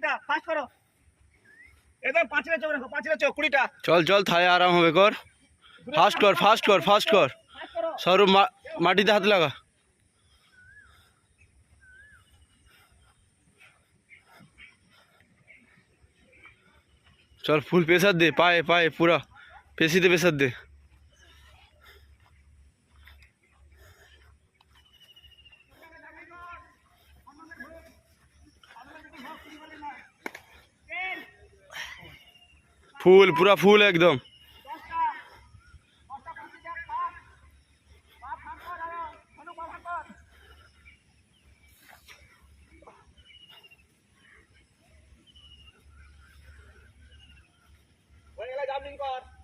20টা fast করো एकदम 5 रे चौक रखो 5 रे चौक 20टा चल चल थाए आराम होबे कर फास्ट कर फास्ट कर फास्ट कर सौरभ माटीते हाथ लगा चल फुल प्रेशर दे पाए पाए पूरा पेशी दे प्रेशर दे फुल पूरा फुल एकदम जामलिंग कर